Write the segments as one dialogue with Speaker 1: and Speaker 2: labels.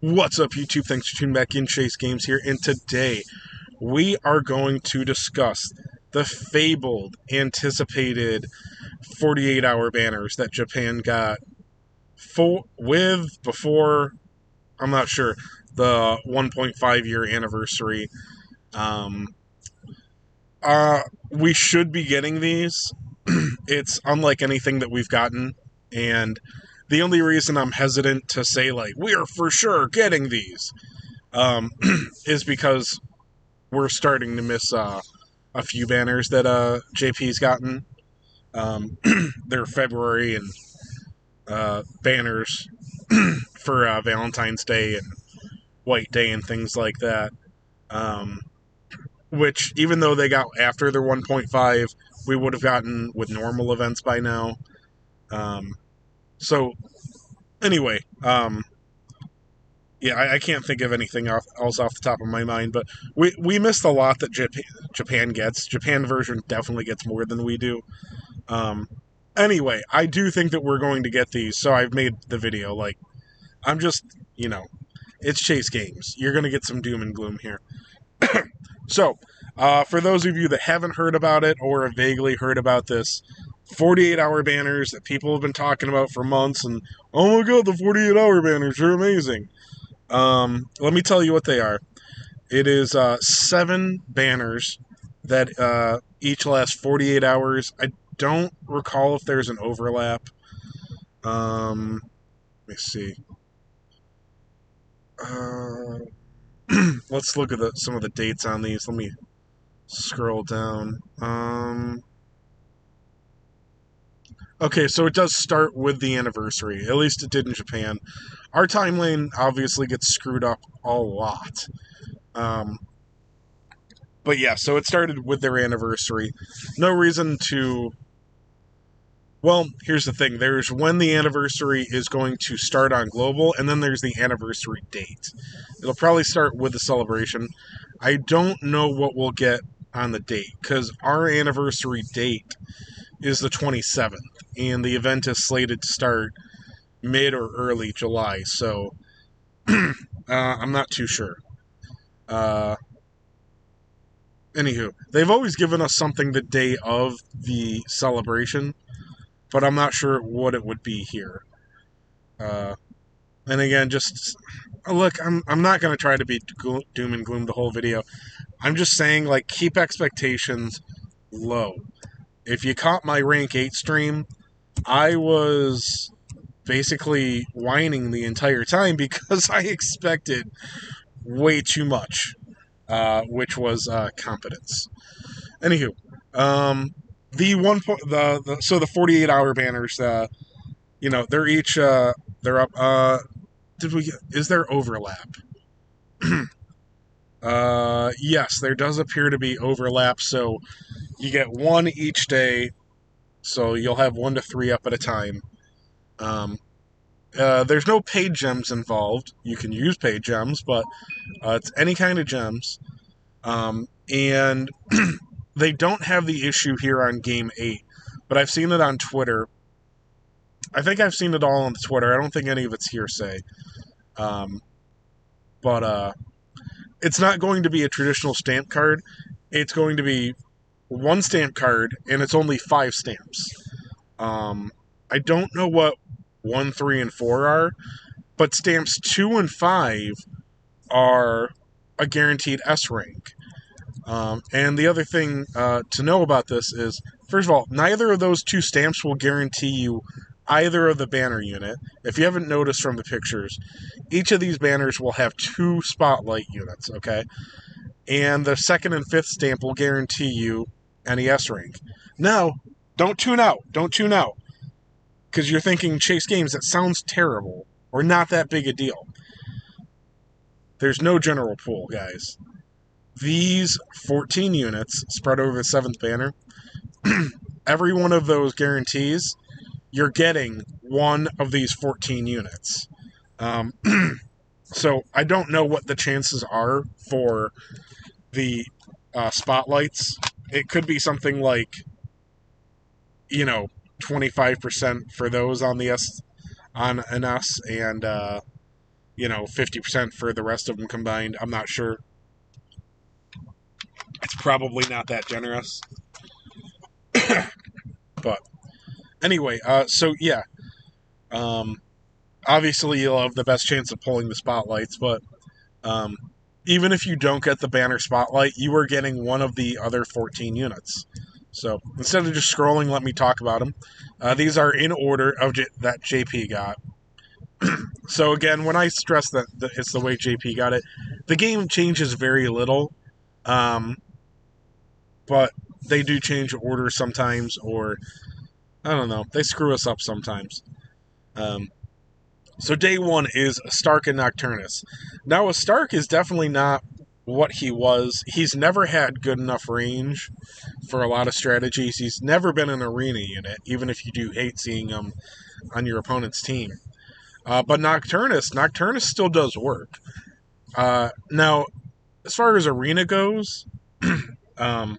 Speaker 1: What's up, YouTube? Thanks for tuning back in. Chase Games here, and today we are going to discuss the fabled, anticipated 48-hour banners that Japan got before, I'm not sure, the 1.5-year anniversary. We should be getting these. It's unlike anything that we've gotten, and the only reason I'm hesitant to say, like, we're for sure getting these, is because we're starting to miss a few banners that JP's gotten. They're February and banners for Valentine's Day and White Day and things like that. Which, even though they got after their 1.5, we would have gotten with normal events by now. So, anyway, yeah, I can't think of anything else off the top of my mind, but we missed a lot that Japan gets. Japan version definitely gets more than we do. Anyway, I do think that we're going to get these, so I've made the video. Like, I'm just, it's Chase Games. You're going to get some doom and gloom here. So, for those of you that haven't heard about it or have vaguely heard about this, 48-hour banners that people have been talking about for months, and oh my god, the 48-hour banners are amazing. Let me tell you what they are. It is 7 banners that each last 48 hours. I don't recall if there's an overlap. Let me see. Let's look at some of the dates on these. Let me scroll down. Okay, so it does start with the anniversary. At least it did in Japan. Our timeline obviously gets screwed up a lot. But yeah, so it started with their anniversary. No reason to... Well, here's the thing. There's when the anniversary is going to start on global, and then there's the anniversary date. It'll probably start with the celebration. I don't know what we'll get on the date, because our anniversary date is the 27th, and the event is slated to start mid or early July, so I'm not too sure. Anywho, they've always given us something the day of the celebration, but I'm not sure what it would be here. And again, just look, I'm not going to try to be doom and gloom the whole video. I'm just saying, like, keep expectations low. If you caught my rank 8 stream, I was basically whining the entire time because I expected way too much, which was competence. Anywho, so the 48-hour banners, they're each they're up. Is there overlap? Yes, there does appear to be overlap. So you get 1 each day. So you'll have 1 to 3 up at a time. There's no paid gems involved. You can use paid gems, but it's any kind of gems. And they don't have the issue here on Game 8, but I've seen it on Twitter. I think I've seen it all on Twitter. I don't think any of it's hearsay. But it's not going to be a traditional stamp card. It's going to be 1 stamp card, and it's only 5 stamps. I don't know what 1, 3, and 4 are, but stamps 2 and 5 are a guaranteed S rank. And the other thing to know about this is, first of all, neither of those 2 stamps will guarantee you either of the banner unit. If you haven't noticed from the pictures, each of these banners will have 2 spotlight units, okay? And the 2nd and 5th stamp will guarantee you any S rank. Now, don't tune out. Don't tune out. Because you're thinking, Chase Games, that sounds terrible, or not that big a deal. There's no general pool, guys. These 14 units spread over the 7th banner, every one of those guarantees you're getting 1 of these 14 units. So I don't know what the chances are for the spotlights. It could be something like, 25% for those on the S, on an S, and 50% for the rest of them combined. I'm not sure. It's probably not that generous. But anyway, so yeah. Um, Obviously, you'll have the best chance of pulling the spotlights, but um, even if you don't get the banner spotlight, you are getting one of the other 14 units. So instead of just scrolling, let me talk about them. These are in order of that JP got. So again, when I stress that it's the way JP got it, the game changes very little, um, but they do change order sometimes, or I don't know, they screw us up sometimes. Um, so day one is Stark and Nocturnus. Now, a Stark is definitely not what he was. He's never had good enough range for a lot of strategies. He's never been an arena unit, even if you do hate seeing him on your opponent's team. But Nocturnus still does work. Now, as far as arena goes, um,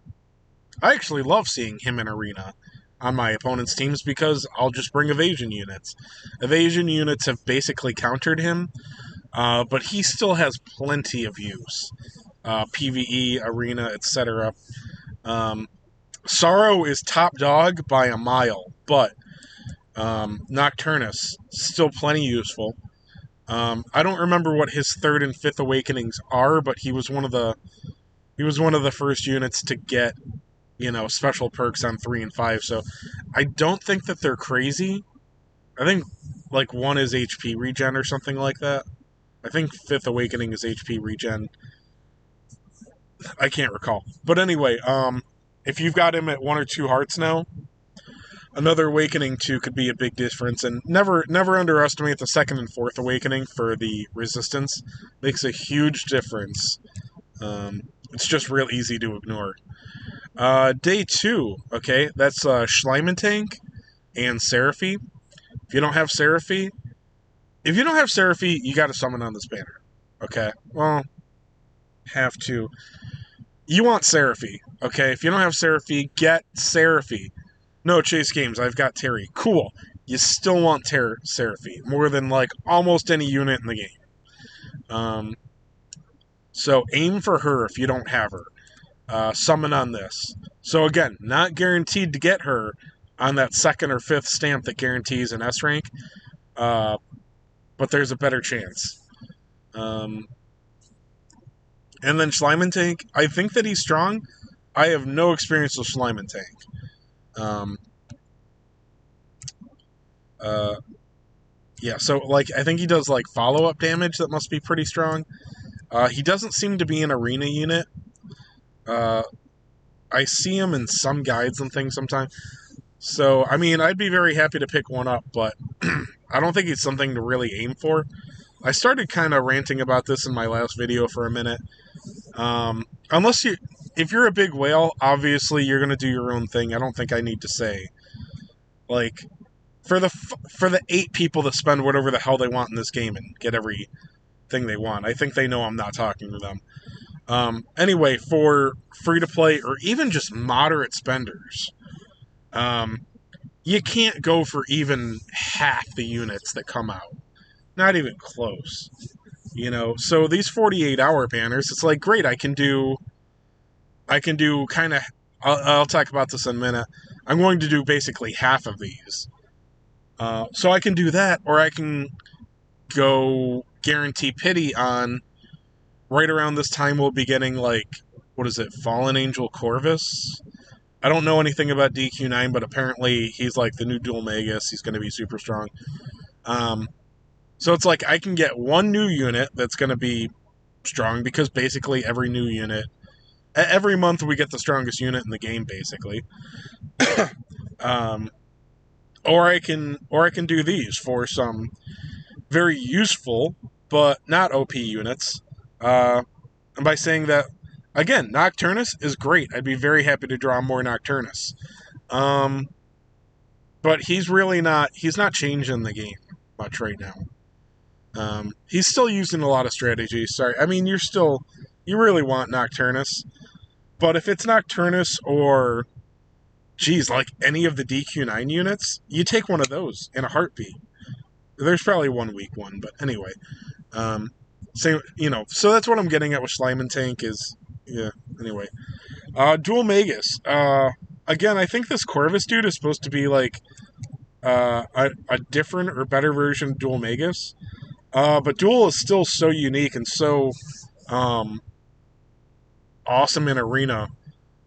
Speaker 1: I actually love seeing him in arena on my opponent's teams because I'll just bring evasion units. Evasion units have basically countered him, but he still has plenty of use. PvE, arena, etc. Sorrow is top dog by a mile, but Nocturnus still plenty useful. I don't remember what his third and fifth awakenings are, but he was one of the first units to get special perks on 3 and 5. So I don't think that they're crazy. I think like one is HP regen or something like that. I think fifth awakening is HP regen. I can't recall. But anyway, if you've got him at 1 or 2 hearts now, another awakening too could be a big difference. And never underestimate the second and fourth awakening for the resistance. Makes a huge difference. It's just real easy to ignore. Day 2, okay, that's Schleimentank and Seraphy. If you don't have Seraphy, you got to summon on this banner. Okay, well, have to. You want Seraphy, okay? If you don't have Seraphy, get Seraphy. No, Chase Games, I've got Terry. Cool. You still want Seraphy more than like almost any unit in the game. So aim for her if you don't have her. Summon on this. So again, not guaranteed to get her on that second or fifth stamp that guarantees an S rank, but there's a better chance. And then Schleimentank, I think that he's strong. I have no experience with Schleimentank. Yeah, so like I think he does like follow-up damage that must be pretty strong. He doesn't seem to be an arena unit. I see him in some guides and things sometimes. So, I mean, I'd be very happy to pick one up, but I don't think it's something to really aim for. I started kind of ranting about this in my last video for a minute. If you're a big whale, obviously you're going to do your own thing. I don't think I need to say. Like, for the 8 people that spend whatever the hell they want in this game and get everything they want, I think they know I'm not talking to them. Anyway, for free-to-play or even just moderate spenders, you can't go for even half the units that come out. Not even close. So these 48-hour banners, it's like, great, I can do kind of, I'll talk about this in a minute. I'm going to do basically half of these. So I can do that, or I can go guarantee pity on, right around this time we'll be getting, like, what is it, Fallen Angel Corvus? I don't know anything about DQ9, but apparently he's like the new Dual Magus. He's going to be super strong. So it's like I can get one new unit that's going to be strong, because basically every new unit, every month we get the strongest unit in the game, basically. Or I can do these for some very useful but not OP units. And by saying that, again, Nocturnus is great. I'd be very happy to draw more Nocturnus. But he's not changing the game much right now. He's still using a lot of strategies. Sorry, I mean, you really want Nocturnus. But if it's Nocturnus or, like any of the DQ9 units, you take one of those in a heartbeat. There's probably one weak one, but anyway. Um, Same, so that's what I'm getting at with Slime and Tank is, yeah, anyway. Dual Magus. Again, I think this Corvus dude is supposed to be like a different or better version of Dual Magus. But Dual is still so unique and so um, awesome in Arena.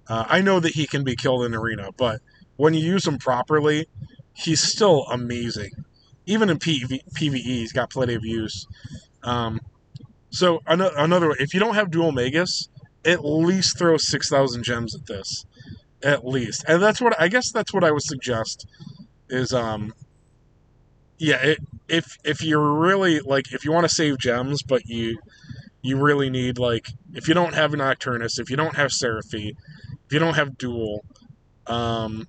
Speaker 1: I know that he can be killed in Arena, but when you use him properly, he's still amazing. Even in PvE, he's got plenty of use. Um, so another way, if you don't have Dual Magus, at least throw 6,000 gems at this. At least. And I guess that's what I would suggest is yeah, if you're really like if you want to save gems but you really need like if you don't have Nocturnus, if you don't have Seraphy, if you don't have Dual, um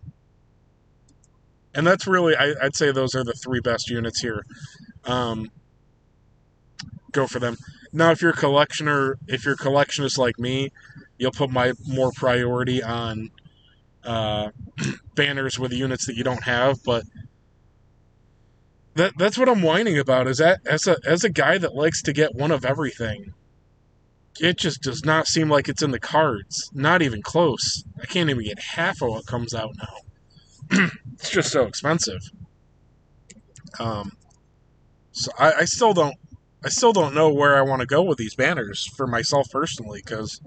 Speaker 1: and that's really I'd say those are the three best units here. Um Go for them. Now if you're a collectionist like me, you'll put my more priority on banners with units that you don't have, but that's what I'm whining about. Is that as a guy that likes to get one of everything, it just does not seem like it's in the cards. Not even close. I can't even get half of what comes out now. It's just so expensive. Um, so I still don't know where I want to go with these banners for myself personally. Because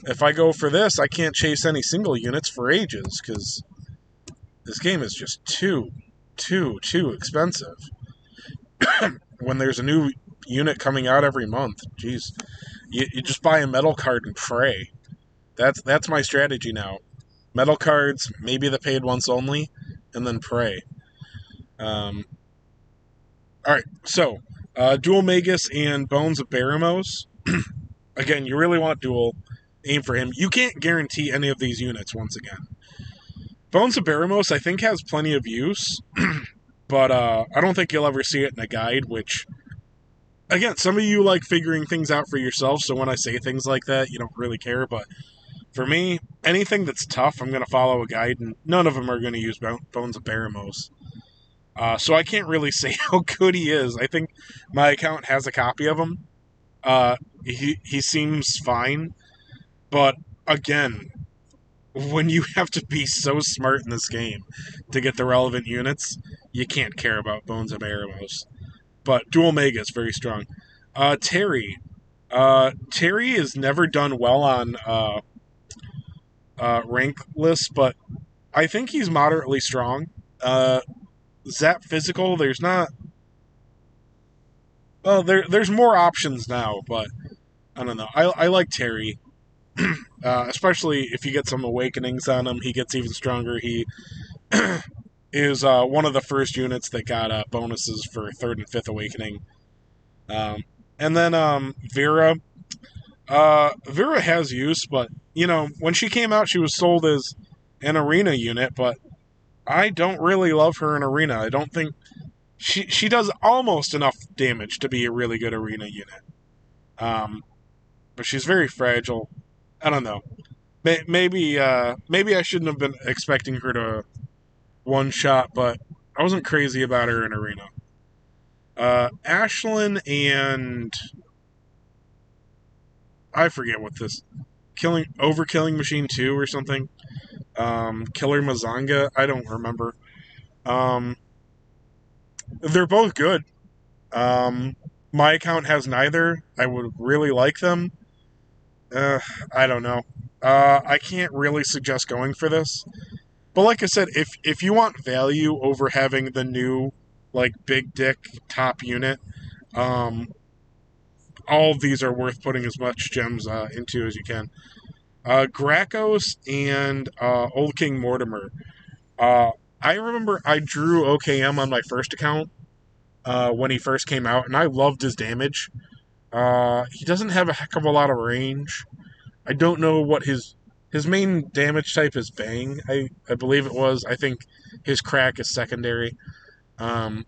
Speaker 1: if I go for this, I can't chase any single units for ages. Because this game is just too expensive. When there's a new unit coming out every month, jeez, you just buy a metal card and pray. That's my strategy now. Metal cards, maybe the paid once only, and then pray. All right, so Dual Magus and Bones of Baramos. Again, you really want Dual. Aim for him. You can't guarantee any of these units once again. Bones of Baramos, I think, has plenty of use, but I don't think you'll ever see it in a guide, which, again, some of you like figuring things out for yourself, so when I say things like that, you don't really care, but for me, anything that's tough, I'm going to follow a guide, and none of them are going to use Bones of Baramos. So I can't really say how good he is. I think my account has a copy of him. He seems fine, but again, when you have to be so smart in this game to get the relevant units, you can't care about Bones of Baramos. But Dual Mega is very strong. Terry. Terry is never done well on rank lists, but I think he's moderately strong. Zap Physical, there's not... Well, there's more options now, but I don't know. I like Terry. Especially if you get some awakenings on him, he gets even stronger. He is one of the first units that got bonuses for 3rd and 5th awakening. And then Vera. Vera has use, but, when she came out, she was sold as an arena unit, but I don't really love her in arena. I don't think... She does almost enough damage to be a really good arena unit. But she's very fragile. I don't know. Maybe I shouldn't have been expecting her to one-shot, but I wasn't crazy about her in arena. Ashlyn and... I forget what this... Overkilling Machine 2 or something. Killer Mazanga, I don't remember. They're both good. My account has neither. I would really like them. I don't know. I can't really suggest going for this. But like I said, if you want value over having the new, like, big dick top unit, all of these are worth putting as much gems into as you can. Gracchos and Old King Mortimer. I remember I drew OKM on my first account when he first came out, and I loved his damage. He doesn't have a heck of a lot of range. I don't know what his main damage type is. Bang, I believe it was. I think his crack is secondary. But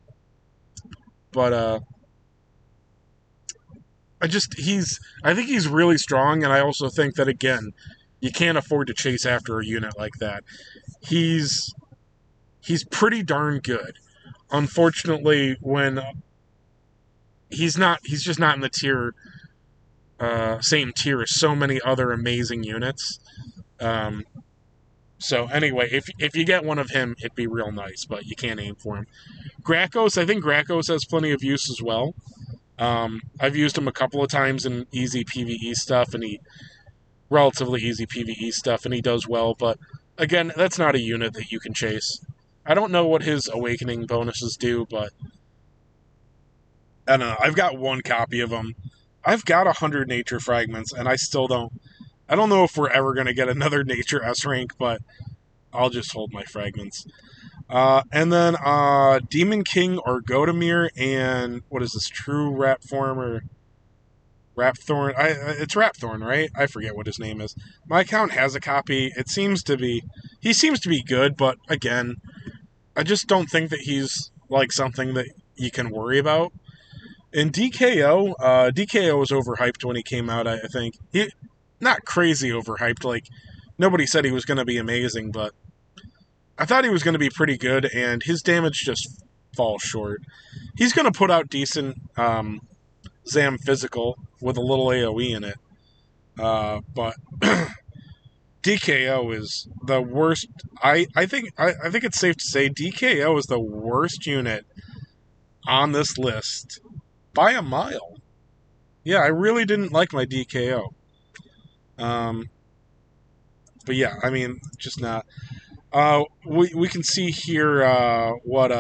Speaker 1: I think he's really strong, and I also think that, again, you can't afford to chase after a unit like that. He's pretty darn good. Unfortunately, when he's just not in the same tier as so many other amazing units. Um, so anyway, if you get one of him, it'd be real nice, but you can't aim for him. Gracchus, I think Gracchus has plenty of use as well. I've used him a couple of times in easy PvE stuff, and he relatively easy PvE stuff, and he does well. But again, that's not a unit that you can chase. I don't know what his awakening bonuses do, but I don't know. I've got one copy of him. I've got 100 nature fragments, and I still don't. I don't know if we're ever going to get another nature S rank, but I'll just hold my fragments. And then Demon King or Godamir and what is this? True Rap Form or Rapthorn? It's Rapthorn, right? I forget what his name is. My account has a copy. He seems to be good, but again, I just don't think that he's like something that you can worry about. In DKO was overhyped when he came out. I think he not crazy overhyped. Like nobody said he was going to be amazing, but I thought he was going to be pretty good, and his damage just falls short. He's going to put out decent Zam physical with a little AoE in it, but DKO is the worst. I think it's safe to say DKO is the worst unit on this list by a mile. Yeah, I really didn't like my DKO. But yeah, I mean, just not. We can see here what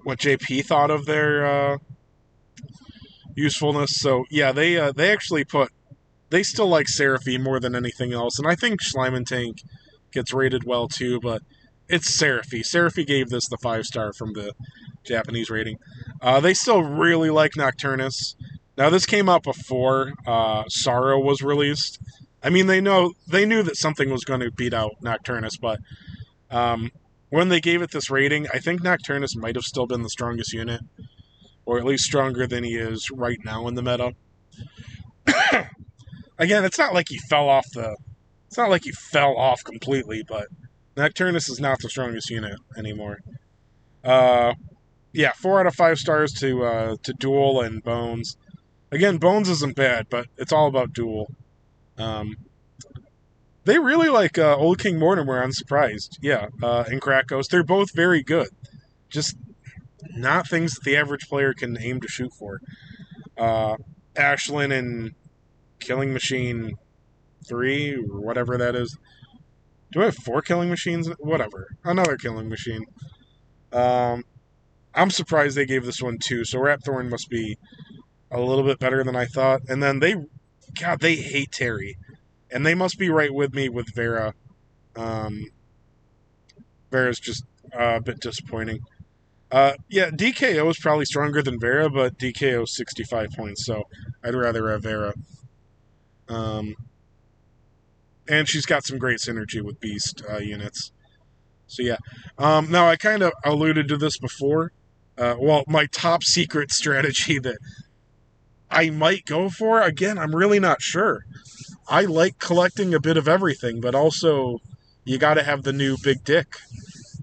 Speaker 1: JP thought of their usefulness. So yeah, they actually they still like Seraphine more than anything else, and I think Schleiman Tank gets rated well too. But it's Seraphine. Seraphine gave this the 5-star from the Japanese rating. They still really like Nocturnus. Now this came out before Sorrow was released. I mean, they knew that something was going to beat out Nocturnus, but when they gave it this rating, I think Nocturnus might have still been the strongest unit, or at least stronger than he is right now in the meta. Again, it's not like he fell off completely, but Nocturnus is not the strongest unit anymore. Yeah, 4 out of 5 stars to Duel and Bones. Again, Bones isn't bad, but it's all about Duel. They really like Old King Mortimer, I'm surprised. Yeah, and Krakos. They're both very good. Just not things that the average player can aim to shoot for. Ashlyn and Killing Machine 3, or whatever that is. Do I have 4 Killing Machines? Whatever. Another Killing Machine. I'm surprised they gave this one 2, so Rapthorn must be a little bit better than I thought. And then they hate Terry. And they must be right with me with Vera. Vera's just a bit disappointing. Yeah, DKO is probably stronger than Vera, but DKO is 65 points, so I'd rather have Vera. And she's got some great synergy with Beast units. So yeah. Now, I kind of alluded to this before. My top secret strategy that I might go for, again, I'm really not sure. I like collecting a bit of everything, but also you got to have the new big dick,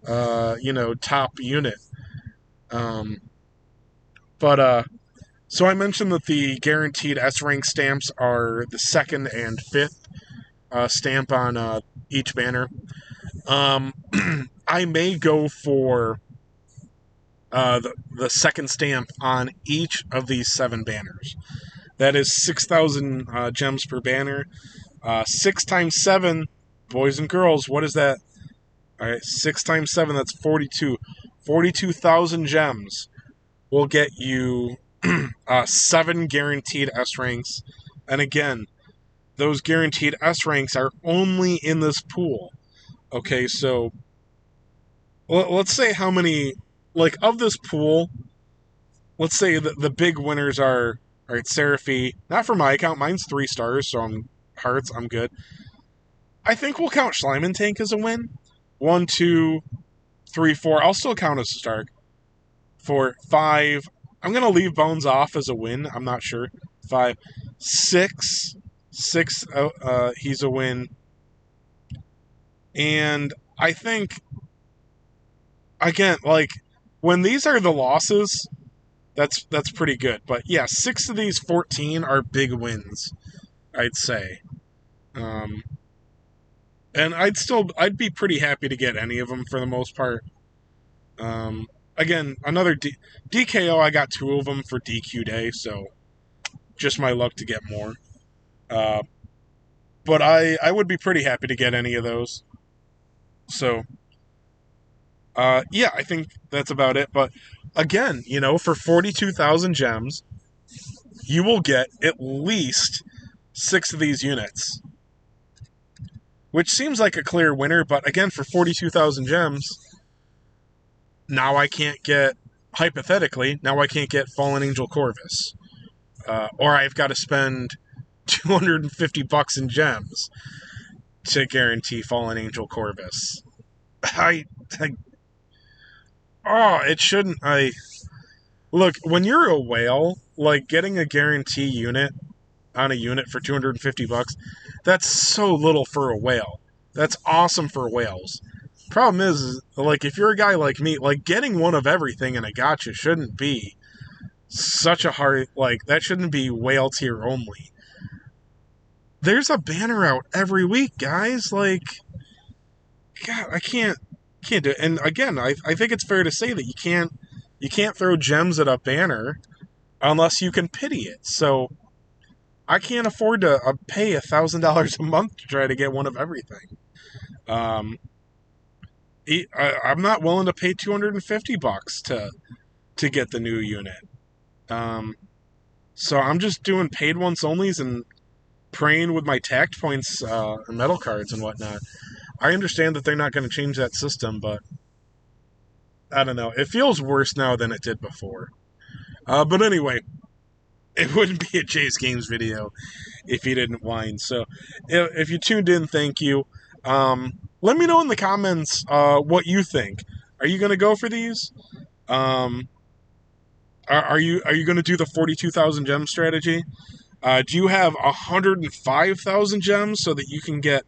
Speaker 1: top unit. So I mentioned that the guaranteed S rank stamps are the 2nd and 5th stamp on each banner. I may go for the 2nd stamp on each of these 7 banners. That is 6,000 gems per banner. 6 times 7, boys and girls, what is that? All right, 6 times 7, that's 42. 42,000 gems will get you 7 guaranteed S ranks. And again, those guaranteed S ranks are only in this pool. Okay, so let's say how many, of this pool, let's say that the big winners are, all right, Seraphine. Not for my account. Mine's 3 stars, so I'm hearts. I'm good. I think we'll count Schleiman Tank as a win. 1, 2, 3, 4. I'll still count as a star. 4, 5. I'm going to leave Bones off as a win. I'm not sure. 5. 6. 6, he's a win. And I think, again, when these are the losses, That's pretty good. But yeah, 6 of these 14 are big wins, I'd say. Um, and I'd be pretty happy to get any of them for the most part. Again, another DKO. I got 2 of them for DQ day, so just my luck to get more. Uh, but I would be pretty happy to get any of those. So yeah, I think that's about it. But again, for 42,000 gems, you will get at least 6 of these units, which seems like a clear winner. But again, for 42,000 gems, now I can't get, hypothetically, now I can't get Fallen Angel Corvus. Or I've got to spend $250 in gems to guarantee Fallen Angel Corvus. It shouldn't. Look, when you're a whale, like getting a guarantee unit on a unit for $250, that's so little for a whale. That's awesome for whales. Problem is, like, if you're a guy like me, like, getting one of everything in a gacha shouldn't be such a hard, like, that shouldn't be whale tier only. There's a banner out every week, guys. Like, God, I can't do it. And again, I think it's fair to say that you can't throw gems at a banner unless you can pity it. So I can't afford to pay $1,000 a month to try to get one of everything. I'm not willing to pay $250 to get the new unit. So I'm just doing paid once onlys and praying with my tact points and metal cards and whatnot. I understand that they're not going to change that system, but I don't know. It feels worse now than it did before. But anyway, it wouldn't be a Chase Games video if you didn't whine. So if you tuned in, thank you. Let me know in the comments what you think. Are you going to go for these? Are you going to do the 42,000 gem strategy? Do you have 105,000 gems so that you can get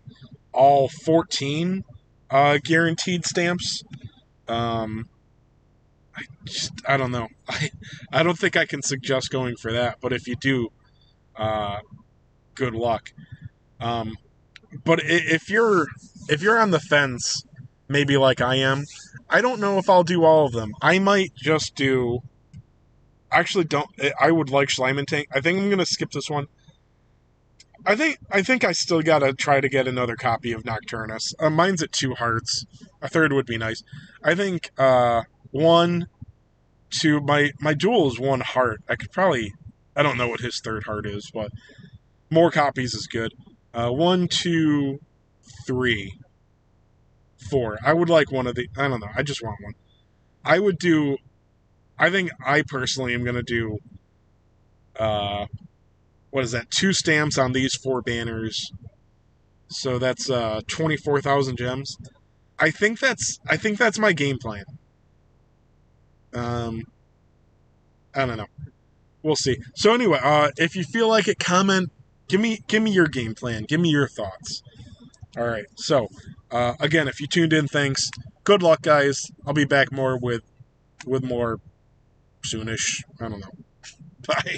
Speaker 1: all 14 guaranteed stamps? I don't know. I don't think I can suggest going for that, but if you do, good luck. But if you're on the fence, maybe like I am, I don't know if I'll do all of them. I might just do. Actually, don't. I would like Slime and Tank. I think I'm gonna skip this one. I think I still gotta try to get another copy of Nocturnus. Mine's at 2 hearts. A third would be nice. I think 1, 2. My duel is 1 heart. I could probably. I don't know what his 3rd heart is, but more copies is good. 1, 2, 3, 4. I would like one of the. I don't know. I just want one. I would do. I think I personally am gonna do. What is that? 2 stamps on these 4 banners. So that's 24,000 gems. I think that's my game plan. I don't know. We'll see. So anyway, if you feel like it, comment. Give me your game plan. Give me your thoughts. All right. So again, if you tuned in, thanks. Good luck, guys. I'll be back more with more soonish. I don't know. Bye.